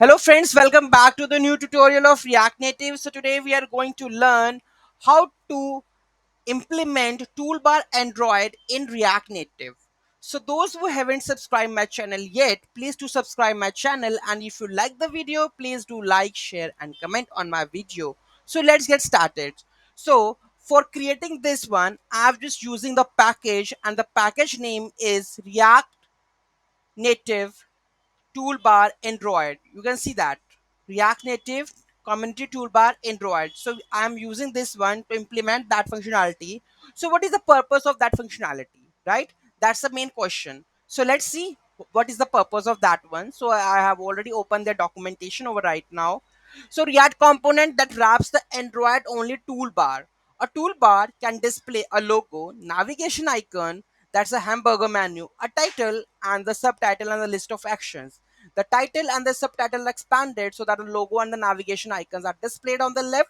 Hello friends, welcome back to the new tutorial of React Native. So today we are going to learn how to implement toolbar Android in React Native. So those who haven't subscribed my channel yet, please do subscribe my channel, and if you like the video, please do like, share and comment on my video. So let's get started. So for creating this one, I'm just using the package, and the package name is React Native toolbar Android. You can see that React Native community toolbar Android. So I am using this one to implement that functionality. So what is the purpose of that functionality, right? That's the main question. So let's see what is the purpose of that one. So I have already opened the documentation over right now. So React component that wraps the Android only toolbar. A toolbar can display a logo, navigation icon, that's a hamburger menu, a title, and the subtitle and the list of actions. The title and the subtitle are expanded so that the logo and the navigation icons are displayed on the left,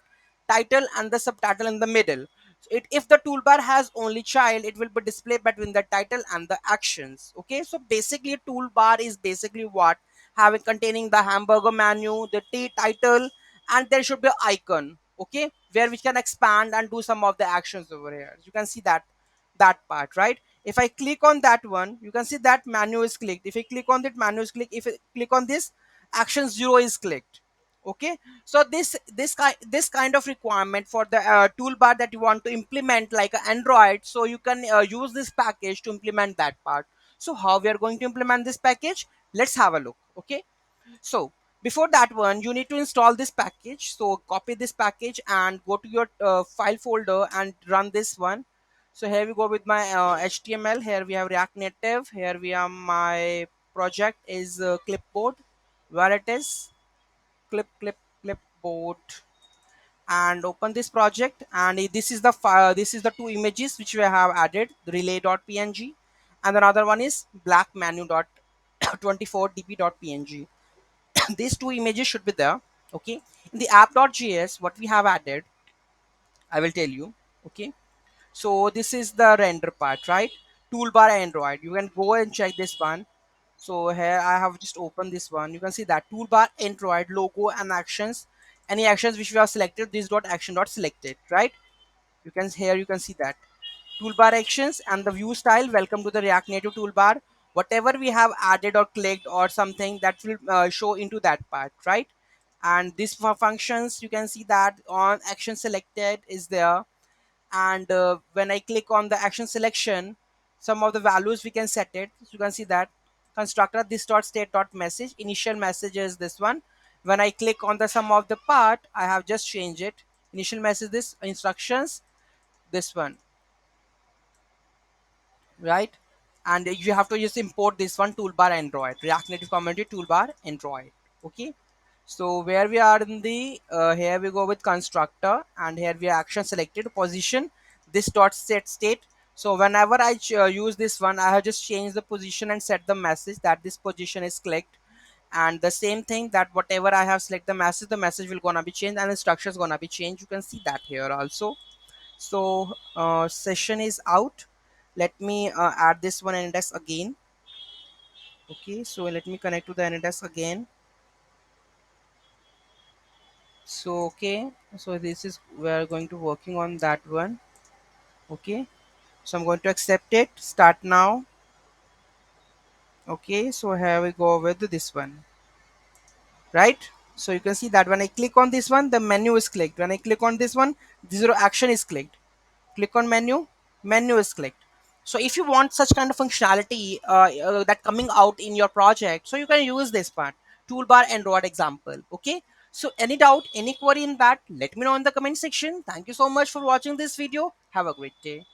title and the subtitle in the middle. If the toolbar has only child, it will be displayed between the title and the actions. Okay, so basically toolbar is basically what having containing the hamburger menu, the title, and there should be an icon, okay, where we can expand and do some of the actions over here. You can see that part, right? If I click on that one, you can see that menu is clicked. If I click on that, menu is clicked. If I click on this, action 0 is clicked. Okay, so this kind of requirement for the toolbar that you want to implement like a Android, so you can use this package to implement that part. So how we are going to implement this package, let's have a look. Okay, so before that one, you need to install this package. So copy this package and go to your file folder and run this one. So here we go with my HTML. Here we have React Native. Here we have my project is clipboard, where it is clipboard, and open this project. And this is the file. This is the two images which we have added: the relay.png, and another one is black menu dot 24dp.png. These two images should be there. Okay, in the app.js, what we have added, I will tell you. Okay, so this is the render part, right? Toolbar Android, you can go and check this one. So here I have just opened this one. You can see that toolbar Android logo and actions, any actions which we have selected, this dot action dot selected, right? You can here you can see that toolbar actions and the view style. Welcome to the React Native toolbar. Whatever we have added or clicked or something, that will show into that part, right? And this for functions, you can see that on action selected is there. And when I click on the action selection, some of the values we can set it. So you can see that constructor this dot state dot message, initial message is this one. When I click on the sum of the part, I have just changed it. Initial message, this instructions, this one, right? And you have to just import this one, toolbar Android, React Native community toolbar Android. Okay, so where we are in the here we go with constructor, and here we are action selected position, this dot set state. So whenever I use this one, I have just changed the position and set the message that this position is clicked. And the same thing, that whatever I have select the message will gonna be changed and the structure is gonna be changed. You can see that here also. So session is out. Let me add this one index again. Okay, so let me connect to the index again. So okay, so this is we are going to working on that one. Okay, so I'm going to accept it, start now. Okay, so here we go with this one, right? So you can see that when I click on this one, the menu is clicked. When I click on this one, this zero action is clicked. Click on menu, menu is clicked. So if you want such kind of functionality that coming out in your project, so you can use this part, toolbar Android example. Okay, so any doubt, any query in that, let me know in the comment section. Thank you so much for watching this video. Have a great day.